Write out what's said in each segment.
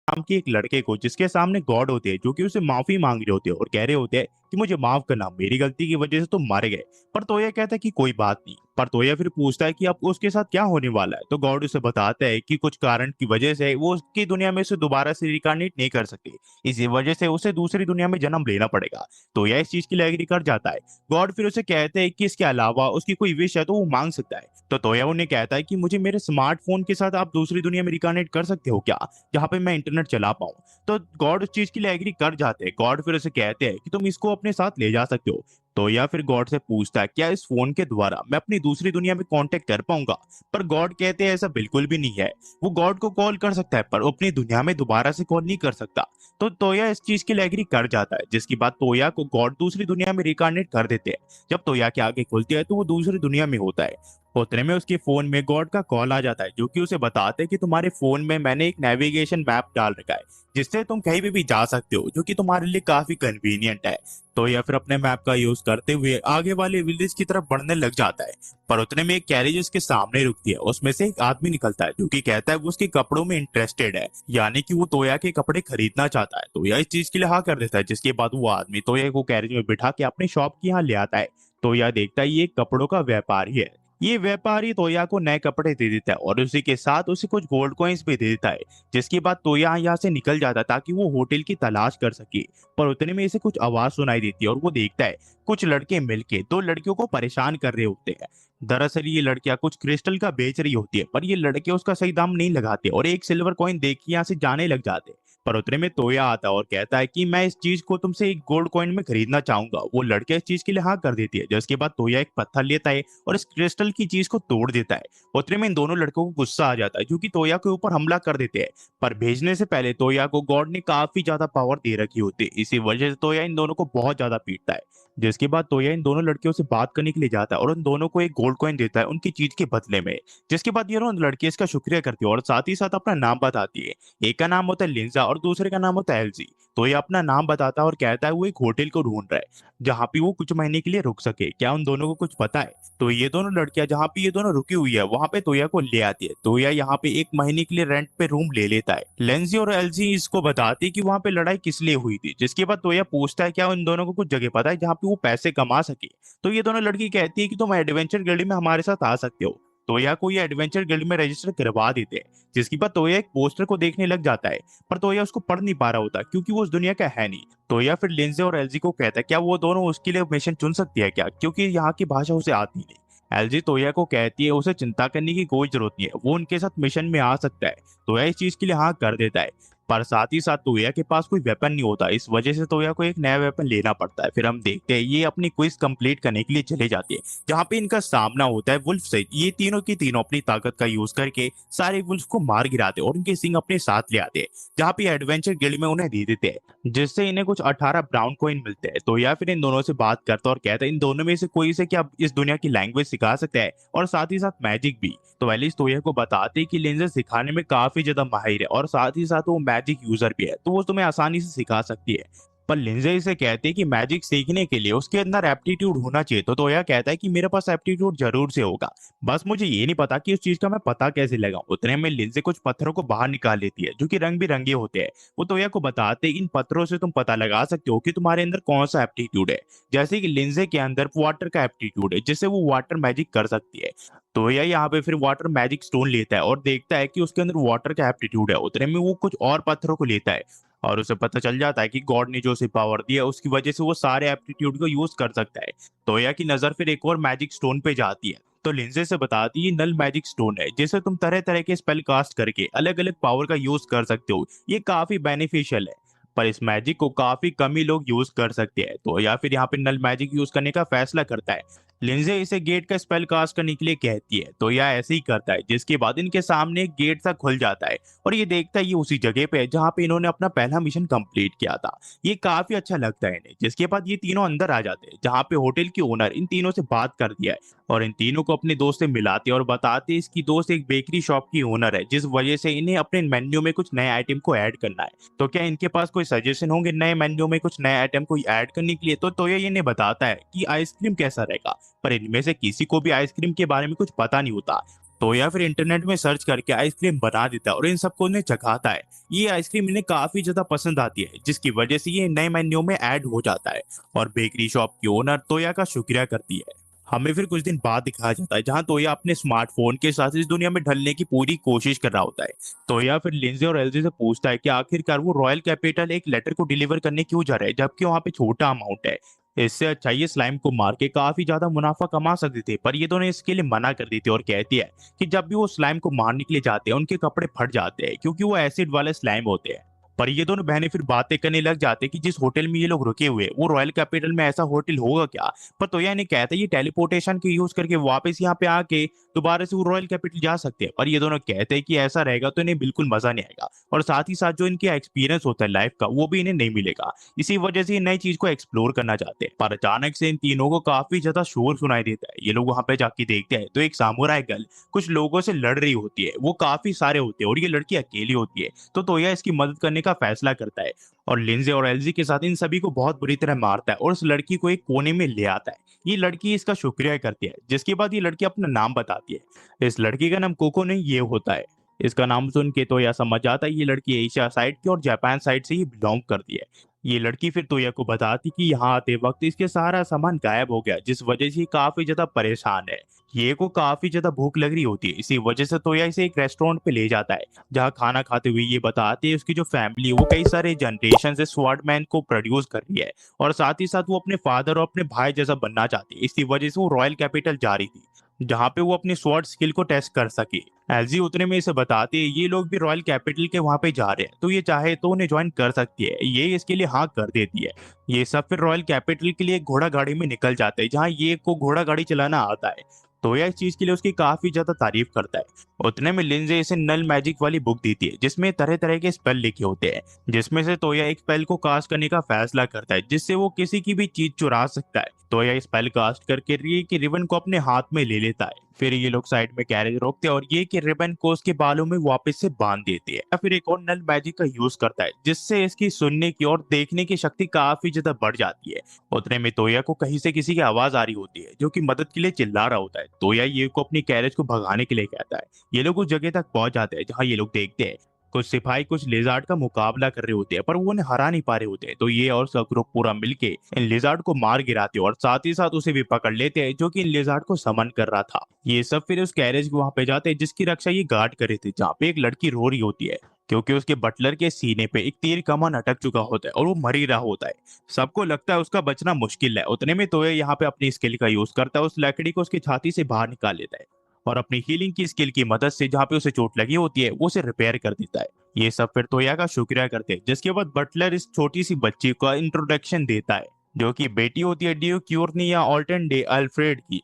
नाम के एक लड़के को, जिसके सामने गॉड होते हैं, जो कि उसे माफी मांग रहे होते हैं और कह रहे होते हैं कि मुझे माफ करना, मेरी गलती की वजह से तुम मारे गए। पर तोया कहता है कि कोई बात नहीं। पर तोया फिर पूछता है कि अब उसके साथ क्या होने वाला है, तो गॉड उसे बताता है कि कुछ कारण की वजह से वो उसकी दुनिया में से दोबारा से रिकार्नेट नहीं कर सकती। इसी वजह से उसे दूसरी दुनिया में जन्म लेना पड़ेगा। तोया इस चीज के लिए एग्री कर जाता है। गॉड फिर उसे कहते हैं कि इसके अलावा उसकी कोई विश है तो वो मांग सकता है। तो तोया उन्हें कहता है कि मुझे मेरे स्मार्टफोन के साथ आप दूसरी दुनिया में रिकार्नेट कर सकते हो क्या, जहाँ पे मैं इंटरनेट चला पाऊँ। तो गॉड उस चीज के लिए एग्री कर जाते हैं। गॉड फिर उसे कहते हैं कि तुम इसको अपने साथ ले जा सकते हो। तो या फिर गॉड से पूछता है क्या इस फोन के द्वारा मैं अपनी दूसरी दुनिया में कांटेक्ट कर पाऊंगा। पर गॉड कहते हैं ऐसा बिल्कुल भी नहीं है। वो गॉड को कॉल कर सकता है पर अपनी दुनिया में दोबारा से कॉल नहीं कर सकता। तो तोया इस चीज के लिए एग्री कर जाता है, जिसके बाद तोया को गॉड दूसरी दुनिया में रिकार्नेट कर देते हैं। जब तोया की आंखें खुलती है तो वो दूसरी दुनिया में होता है। उतने में उसके फोन में गॉड का कॉल आ जाता है, जो कि उसे बताते हैं कि तुम्हारे फोन में मैंने एक नेविगेशन मैप डाल रखा है, जिससे तुम कहीं भी जा सकते हो, जो कि तुम्हारे लिए काफी कन्वीनियंट है। तो या फिर अपने मैप का यूज करते हुए आगे वाले विलेज की तरफ बढ़ने लग जाता है। पर उतने में एक कैरेज उसके सामने रुकती है। उसमें से एक आदमी निकलता है, जो कि कहता है वो उसके कपड़ों में इंटरेस्टेड है, यानी कि वो तोया के कपड़े खरीदना चाहता है। तोया इस चीज के लिए हाँ कर देता है, जिसके बाद वो आदमी तोया को कैरेज में बिठा के अपनी शॉप की यहाँ ले आता है। तोया देखता है ये एक कपड़ों का व्यापारी है। ये व्यापारी तोया को नए कपड़े दे देता है और उसी के साथ उसे कुछ गोल्ड कॉइन्स भी दे देता है। जिसके बाद तोया यहाँ से निकल जाता है ताकि वो होटल की तलाश कर सके। पर उतने में इसे कुछ आवाज सुनाई देती है और वो देखता है कुछ लड़के मिलके दो लड़कियों को परेशान कर रहे होते हैं। दरअसल ये लड़कियां कुछ क्रिस्टल का बेच रही होती है, पर ये लड़के उसका सही दाम नहीं लगाते और एक सिल्वर कॉइन देख के यहाँ से जाने लग जाते हैं। पर उतने में तोया आता है और कहता है कि मैं इस चीज को तुमसे एक गोल्ड कॉइन में खरीदना चाहूंगा। वो लड़के इस चीज के लिए हाँ कर देती है, जिसके बाद तोया एक पत्थर लेता है और इस क्रिस्टल की चीज को तोड़ देता है। उतने में इन दोनों लड़कों को गुस्सा आ जाता है, जो कि तोया के ऊपर हमला कर देते हैं। पर भेजने से पहले तोया को गॉड ने काफी ज्यादा पावर दे रखी होती है। इसी वजह से तोया इन दोनों को बहुत ज्यादा पीटता है। जिसके बाद तोया इन दोनों लड़कियों से बात करने के लिए जाता है और उन दोनों को एक गोल्ड कॉइन देता है उनकी चीज के बदले में। जिसके बाद ये दोनों लड़के इसका शुक्रिया करती है और साथ ही साथ अपना नाम बताती है। एक का नाम होता है लिंजा और दूसरे का नाम होता है एलजी। तो ये अपना नाम बताता है और कहता है वो एक होटल को ढूंढ रहा है, जहाँ पे वो कुछ महीने के लिए रुक सके। क्या उन दोनों को कुछ पता है? तो ये दोनों लड़कियां जहाँ पे ये दोनों रुकी हुई है वहां पे तोया को ले आती है। तोया यहाँ पे एक महीने के लिए रेंट पे रूम ले लेता है। लेंजी और एलजी इसको बताती है कि वहां पे लड़ाई किस लिए हुई थी। जिसके बाद तोया पूछता है क्या उन दोनों को कुछ जगह पता है जहाँ पे वो पैसे कमा सके। तो ये दोनों लड़की कहती है कि तुम एडवेंचर गिल्ड में हमारे साथ आ सकते हो। तोया को ये एडवेंचर गिल्ड में रजिस्टर करवा देते हैं। जिसके बाद तोया एक पोस्टर को देखने लग जाता है, पर तोया उसको पढ़ नहीं पा रहा होता क्योंकि वो उस दुनिया का है नहीं। तोया फिर लिंजे और एलजी को कहता है क्या वो दोनों उसके लिए मिशन चुन सकती है क्या, क्योंकि यहाँ की भाषा उसे आती नहीं। एलजी तोया को कहती है उसे चिंता करने की कोई जरूरत नहीं है, वो उनके साथ मिशन में आ सकता है। तोया इस चीज के लिए हाँ कर देता है। पर साथ ही साथ तोया के पास कोई वेपन नहीं होता, इस वजह से तोया को एक नया वेपन लेना पड़ता है। फिर हम देखते हैं ये अपनी क्विज कंप्लीट करने के लिए चले जाते हैं, जहाँ पे इनका सामना होता है वुल्फ से। ये तीनों की तीनों अपनी ताकत का यूज करके सारे वुल्फ को मार गिराते हैं और उनके सिंग अपने साथ ले आते हैं, जहाँ पे एडवेंचर गिल्ड में उन्हें दे देते हैं, जिससे इन्हें कुछ 18 ब्राउन कॉइन मिलते हैं। तो या फिर इन दोनों से बात करता है और कहता है इन दोनों में से कोई से क्या इस दुनिया की लैंग्वेज सिखा सकता है और साथ ही साथ मैजिक भी। तो एलिस तोया को बताते कि लेंजर सिखाने में काफी ज्यादा माहिर है और साथ ही साथ वो मैजिक यूजर भी है, तो वो तुम्हें आसानी से सिखा सकती है। पर लिंजे इसे कहते हैं कि मैजिक सीखने के लिए उसके अंदर एप्टीट्यूड होना चाहिए। तो तोया कहता है कि मेरे पास एप्टीट्यूड जरूर से होगा, बस मुझे ये नहीं पता कि उस चीज का मैं पता कैसे लगाऊं। उतने में लिंजे कुछ पत्थरों को बाहर निकाल लेती है, जो कि रंग बिरंगे होते हैं। वो तोया को बताते इन पत्थरों से तुम पता लगा सकते हो कि तुम्हारे अंदर कौन सा एप्टीट्यूड है। जैसे कि लिंजे के अंदर वाटर का एप्टीट्यूड है, जिससे वो वाटर मैजिक कर सकती है। तो यह यहाँ पे फिर वाटर मैजिक स्टोन लेता है और देखता है कि उसके अंदर वाटर का एप्टीट्यूड है। उतने में वो कुछ और पत्थरों को लेता है और उसे पता चल जाता है कि गॉड ने जो उसे पावर दिया उसकी वजह से वो सारे एप्टीट्यूड को यूज कर सकता है। तोया की नजर फिर एक और मैजिक स्टोन पे जाती है, तो लिंजे से बताती है नल मैजिक स्टोन है, जिसे तुम तरह तरह के स्पेल कास्ट करके अलग अलग पावर का यूज कर सकते हो। ये काफी बेनिफिशियल है, पर इस मैजिक को काफी कम ही लोग यूज कर सकते हैं। तो या फिर यहाँ पे नल मैजिक यूज करने का फैसला करता है। लिंजे इसे गेट का स्पेल कास्ट करने के लिए कहती है, तो यह ऐसे ही करता है। जिसके बाद इनके सामने एक गेट सा खुल जाता है और ये देखता है ये उसी जगह पे है जहाँ पे इन्होंने अपना पहला मिशन कंप्लीट किया था। ये काफी अच्छा लगता है इन्हें। जिसके बाद ये तीनों अंदर आ जाते हैं, जहाँ पे होटल की ओनर इन तीनों से बात कर दिया है और इन तीनों को अपने दोस्त से मिलाते हैं और बताते हैं इसकी दोस्त एक बेकरी शॉप की ओनर है, जिस वजह से इन्हें अपने मेन्यू में कुछ नए आइटम को ऐड करना है। तो क्या इनके पास कोई सजेशन होंगे नए मेन्यू में कुछ नए आइटम को ऐड करने के लिए? तो ये इन्हें बताता है कि आइसक्रीम कैसा रहेगा, पर इनमें से किसी को भी आइसक्रीम के बारे में कुछ पता नहीं होता। तोया फिर इंटरनेट में सर्च करके आइसक्रीम बना देता है और इन सबको उन्हें चखाता है। ये आइसक्रीम इन्हें काफी ज्यादा पसंद आती है, जिसकी वजह से ये नए मेन्यू में ऐड हो जाता है और बेकरी शॉप की ओनर तोया का शुक्रिया करती है। हमें फिर कुछ दिन बाद दिखाया जाता है जहां तोया अपने स्मार्टफोन के साथ इस दुनिया में ढलने की पूरी कोशिश कर रहा होता है। तोया फिर लिंजे और एल्जे से पूछता है कि आखिरकार वो रॉयल कैपिटल एक लेटर को डिलीवर करने क्यों जा रहे हैं, जबकि वहां पे छोटा अमाउंट है। इससे अच्छा ये स्लाइम को मार के काफी ज्यादा मुनाफा कमा सकते थे, पर ये दोनों इसके लिए मना कर देते और कहती है कि जब भी वो स्लाइम को मारने के लिए जाते हैं उनके कपड़े फट जाते हैं, क्योंकि वो एसिड वाले स्लाइम होते हैं। पर ये दोनों बहनें फिर बातें करने लग जाते हैं कि जिस होटल में ये लोग रुके हुए वो रॉयल कैपिटल में ऐसा होटल होगा क्या। पर तोया ने कहता है ये टेलीपोर्टेशन के यूज करके वापस यहाँ पे आके दोबारा से वो रॉयल कैपिटल जा सकते हैं। पर ये दोनों कहते हैं कि ऐसा रहेगा तो इन्हें बिल्कुल मजा नहीं आएगा, और साथ ही साथ जो इनके एक्सपीरियंस होता है लाइफ का वो भी इन्हें नहीं मिलेगा। इसी वजह से ये नई चीज को एक्सप्लोर करना चाहते हैं। पर अचानक से इन तीनों को काफी ज्यादा शोर सुनाई देता है। ये लोग वहां पे जाके देखते हैं तो एक सामुराई गर्ल कुछ लोगों से लड़ रही होती है। वो काफी सारे होते हैं और ये लड़की अकेली होती है, तो तोया इसकी मदद करने का फैसला करता है और लिंजे और एलजी के साथ इन सभी को बहुत बुरी तरह मारता है और उस लड़की को एक कोने में ले आता है। ये लड़की इसका शुक्रिया करती है, जिसके बाद ये लड़की अपना नाम बताती है। इस लड़की का नाम कोको नहीं, ये होता है। इसका नाम सुन के तोया समझ जाता है ये लड़की एशिया साइड की और जापान साइड से ही बिलोंग करती है। ये लड़की फिर तोया को बताती कि यहाँ आते वक्त इसके सारा सामान गायब हो गया, जिस वजह से ये काफी ज्यादा परेशान है। ये को काफी ज्यादा भूख लग रही होती है, इसी वजह से तोया इसे एक रेस्टोरेंट पे ले जाता है, जहाँ खाना खाते हुए ये बताते हैं उसकी जो फैमिली है वो कई सारे जनरेशन से स्वॉर्डमैन को प्रोड्यूस कर रही है, और साथ ही साथ वो अपने फादर और अपने भाई जैसा बनना चाहती है। इसी वजह से वो रॉयल कैपिटल जा रही थी, जहाँ पे वो अपनी स्वॉर्ड स्किल को टेस्ट कर सके। एलजी उतने में इसे बताते हैं ये लोग भी रॉयल कैपिटल के वहां पे जा रहे हैं, तो ये चाहे तो उन्हें ज्वाइन कर सकती है। ये इसके लिए हाँ कर देती है। ये सब फिर रॉयल कैपिटल के लिए घोड़ा गाड़ी में निकल जाते हैं, जहाँ ये को घोड़ा गाड़ी चलाना आता है। तो यह इस चीज के लिए उसकी काफी ज्यादा तारीफ करता है। उतने में लिंजे इसे नल मैजिक वाली बुक देती है, जिसमें तरह तरह के स्पेल लिखे होते हैं, जिसमें से तोया एक स्पेल को कास्ट करने का फैसला करता है, जिससे वो किसी की भी चीज चुरा सकता है। तोया स्पेल कास्ट करके री की रिबन को अपने हाथ में ले लेता है। फिर ये लोग साइड में कैरेज रोकते हैं और ये कि रिबन को उसके बालों में वापस से बांध देते हैं, या फिर एक और नल मैजिक का यूज करता है, जिससे इसकी सुनने की और देखने की शक्ति काफी ज्यादा बढ़ जाती है। उतने में तोया को कहीं से किसी की आवाज आ रही होती है, जो कि मदद के लिए चिल्ला रहा होता है। तोया ये को अपनी कैरेज को भगाने के लिए कहता है। ये लोग उस जगह तक पहुंच जाते हैं जहाँ ये लोग देखते हैं कुछ सिपाही कुछ लिजार्ड का मुकाबला कर रहे होते हैं, पर वो उन्हें हरा नहीं पा रहे होते हैं। तो ये और सब ग्रुप पूरा मिलके इन लिजार्ड को मार गिराते हैं और साथ ही साथ उसे भी पकड़ लेते हैं, जो कि इन लिजार्ड को समन कर रहा था। ये सब फिर उस कैरेज के वहां पे जाते हैं जिसकी रक्षा ये गार्ड करे थे, जहाँ पे एक लड़की रो रही होती है, क्योंकि उसके बटलर के सीने पे एक तीर कमान अटक चुका होता है और वो मर ही रहा होता है। सबको लगता है उसका बचना मुश्किल है। उतने में तो ये यहाँ पे अपनी स्किल का यूज करता है, उस लकड़ी को उसकी छाती से बाहर निकाल लेता है और अपनी हीलिंग की स्किल की मदद से जहाँ पे उसे चोट लगी होती है वो उसे रिपेयर कर देता है। ये सब फिर तोया का शुक्रिया करते हैं, जिसके बाद बटलर इस छोटी सी बच्ची का इंट्रोडक्शन देता है, जो कि बेटी होती है ड्यूक क्यूर्नी या ऑल्टन डे अल्फ्रेड की।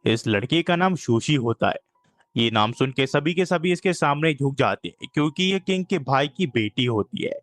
इस लड़की का नाम शूशी होता है। ये नाम सुन के सभी इसके सामने झुक जाते हैं, क्योंकि ये किंग के भाई की बेटी होती है।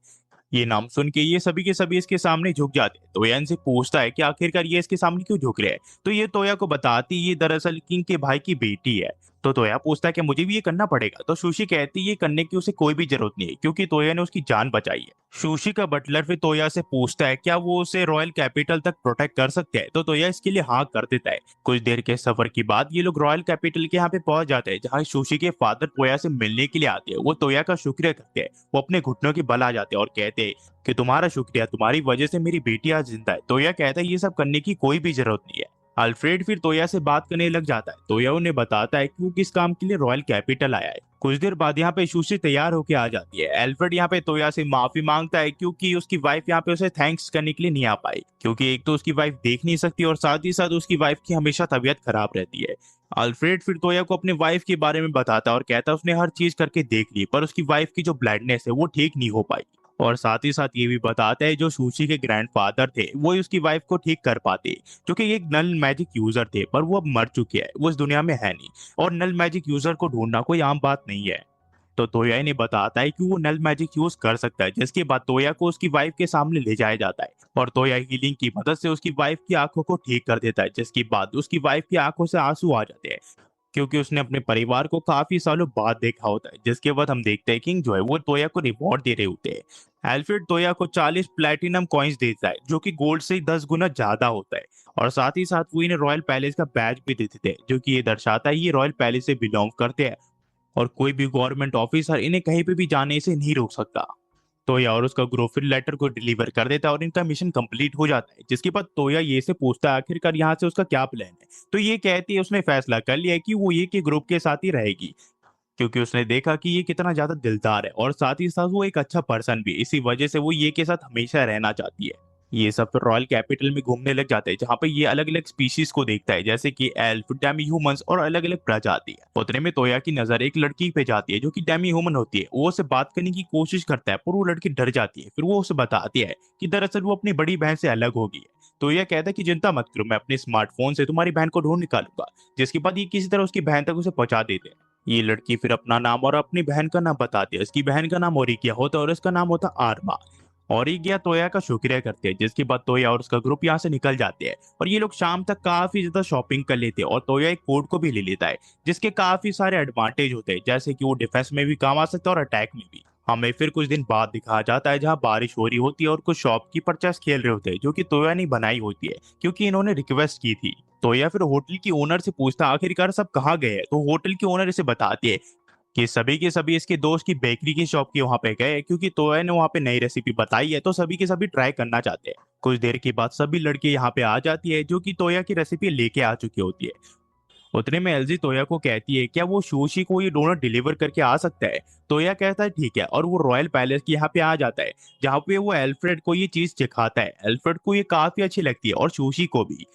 ये नाम सुन के ये सभी के सभी इसके सामने झुक जाते हैं। तोया इनसे पूछता है कि आखिरकार ये इसके सामने क्यों झुक रहे हैं, तो ये तोया को बताती ये दरअसल किंग के भाई की बेटी है। तो तोया पूछता है कि मुझे भी ये करना पड़ेगा, तो सुशी कहती है ये करने की उसे कोई भी जरूरत नहीं है, क्योंकि तोया ने उसकी जान बचाई है। सुशी का बटलर फिर तोया से पूछता है क्या वो उसे रॉयल कैपिटल तक प्रोटेक्ट कर सकते हैं, तो तोया इसके लिए हाँ कर देता है। कुछ देर के सफर के बाद ये लोग रॉयल कैपिटल के यहाँ पे पहुंच जाते हैं, जहाँ सुशी के फादर तोया से मिलने के लिए आते हैं। वो तोया का शुक्रिया करते हैं, वो अपने घुटनों के बल आ जाते हैं और कहते हैं कि तुम्हारा शुक्रिया, तुम्हारी वजह से मेरी बेटी आज जिंदा है। तोया कहता है ये सब करने की कोई भी जरूरत नहीं है। अल्फ्रेड फिर तोया से बात करने लग जाता है। तोया उन्हें बताता है कि वो किस काम के लिए रॉयल कैपिटल आया है। कुछ देर बाद यहाँ पे सुशी तैयार होके आ जाती है। अल्फ्रेड यहाँ पे तोया से माफी मांगता है, क्योंकि उसकी वाइफ यहाँ पे उसे थैंक्स करने के लिए नहीं आ पाई, क्योंकि एक तो उसकी वाइफ देख नहीं सकती और साथ ही साथ उसकी वाइफ की हमेशा तबीयत खराब रहती है। अल्फ्रेड फिर तोया को अपने वाइफ के बारे में बताता है और कहता है उसने हर चीज करके देख ली, पर उसकी वाइफ की जो ब्लाइंडनेस है वो ठीक नहीं हो पाई। और साथ ही साथ ये भी बताता है जो सुशी के ग्रैंडफादर थे वो ही उसकी वाइफ को ठीक कर पाते, क्योंकि एक नल मैजिक यूजर थे, पर वो अब मर चुके हैं, वो इस दुनिया में है नहीं, और नल मैजिक यूजर को ढूंढना कोई आम बात नहीं है। तो तोया ने बताता है कि वो नल मैजिक यूज कर सकता है, जिसके बाद तोया को उसकी वाइफ के सामने ले जाया जाता है और तोया हीलिंग की मदद से उसकी वाइफ की आंखों को ठीक कर देता है, जिसके बाद उसकी वाइफ की आंखों से आंसू आ जाते हैं, क्योंकि उसने अपने परिवार को काफी सालों बाद देखा होता है, जिसके बाद हम देखते हैं किंग जो है वो तोया को रिवॉर्ड दे रहे होते हैं। एल्फ्रेड तोया को 40 प्लैटिनम कॉइन्स देता है, जो कि गोल्ड से 10 गुना ज्यादा होता है। और साथ ही साथ वो इन्हें रॉयल पैलेस का बैज भी देते थे, जो कि ये दर्शाता है ये रॉयल पैलेस से बिलोंग करते हैं और कोई भी गवर्नमेंट ऑफिसर इन्हें कहीं पे भी जाने से नहीं रोक सकता। तोया और उसका ग्रुप फिर लेटर को डिलीवर कर देता है और इनका मिशन कंप्लीट हो जाता है, जिसके बाद तोया ये से पूछता है आखिरकार यहाँ से उसका क्या प्लान है। तो ये कहती है उसने फैसला कर लिया है कि वो ये के ग्रुप के साथ ही रहेगी, क्योंकि उसने देखा कि ये कितना ज्यादा दिलदार है और साथ ही साथ वो एक अच्छा पर्सन भी है। इसी वजह से वो ये के साथ हमेशा रहना चाहती है। ये सब फिर रॉयल कैपिटल में घूमने लग जाते हैं, जहाँ पे ये अलग अलग स्पीशीज को देखता है, जैसे कि एल्फ, डेमी ह्यूमंस और अलग अलग प्रजाति है। उतने में तोया की नजर एक लड़की पे जाती है जो कि डेमी ह्यूमन होती है। वो उससे बात करने की कोशिश करता है, पर वो लड़की डर जाती है। फिर वो उसे बताती है कि दरअसल वो अपनी बड़ी बहन से अलग हो गई है। तो यह कहता है कि चिंता मत करो, मैं अपने स्मार्टफोन से तुम्हारी बहन को ढूंढ निकालूंगा। जिसके बाद ये किसी तरह उसकी बहन तक उसे पहुंचा देते हैं। ये लड़की फिर अपना नाम और अपनी बहन का नाम बताती है। उसकी बहन का नाम ओरिकिया होता है और उसका नाम होता है आर्मा। ओरिकिया तोया का शुक्रिया करते हैं, जिसके बाद तोया और उसका ग्रुप यहाँ से निकल जाते हैं। और ये लोग शाम तक काफी ज्यादा शॉपिंग कर लेते हैं और तोया एक कोड को भी ले लेता है, जिसके काफी सारे एडवांटेज होते हैं, जैसे कि वो डिफेंस में भी काम आ सकता है और अटैक में भी। हमें फिर कुछ दिन बाद दिखाया जाता है जहाँ बारिश हो रही होती है और कुछ शॉपकीपर चेस खेल रहे होते हैं, जो कि तोया ने बनाई होती है क्योंकि इन्होंने रिक्वेस्ट की थी। तोया फिर होटल की ओनर से पूछता आखिरकार सब कहाँ गए हैं। तो होटल की ओनर इसे बताती है कि सभी के सभी इसके दोस्त की बेकरी की शॉप के वहां पे गए, क्योंकि तोया ने वहां पे नई रेसिपी बताई है, तो सभी के सभी ट्राई करना चाहते हैं। कुछ देर के बाद सभी लड़के यहाँ पे आ जाती है, जो कि तोया की रेसिपी लेके आ चुकी होती है। उतने में एलजी तोया को कहती है क्या वो सुशी को ये डोनट डिलीवर करके आ सकता है। तोया कहता है ठीक है, और वो रॉयल पैलेस के यहाँ पे आ जाता है, जहाँ पे वो एल्फ्रेड को ये चीज सिखाता है। एल्फ्रेड को ये काफी अच्छी लगती है और सुशी को भी।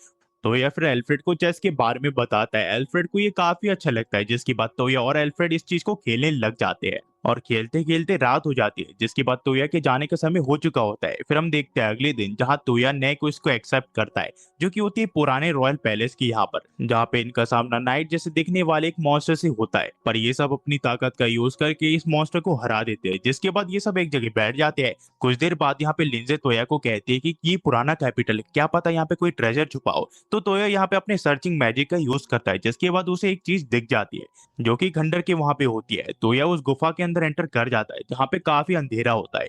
तो या फिर एल्फ्रेड को चेस के बारे में बताता है। एल्फ्रेड को ये काफी अच्छा लगता है, जिसके बाद तोया और एल्फ्रेड इस चीज को खेलने लग जाते हैं और खेलते खेलते रात हो जाती है, जिसके बाद तोया के जाने का समय हो चुका होता है। फिर हम देखते हैं अगले दिन, जहाँ तोया नए को इसको एक्सेप्ट करता है, जो कि होती है पुराने रॉयल पैलेस की यहाँ पर, जहाँ पे इनका सामना नाइट जैसे दिखने वाले एक मॉन्स्टर से होता है। पर ये सब अपनी ताकत का यूज करके इस मॉन्स्टर को हरा देते हैं, जिसके बाद ये सब एक जगह बैठ जाते हैं। कुछ देर बाद यहाँ पे लिंजे तोया को कहती है कि ये पुराना कैपिटल है, क्या पता यहाँ पे कोई ट्रेजर छुपा हो। तो तोया यहाँ पे अपने सर्चिंग मैजिक का यूज करता है, जिसके बाद उसे एक चीज दिख जाती है जो कि खंडर के वहां पे होती है। तोया उस गुफा के अंदर एंटर कर जाता है, जहाँ पे काफी अंधेरा होता है।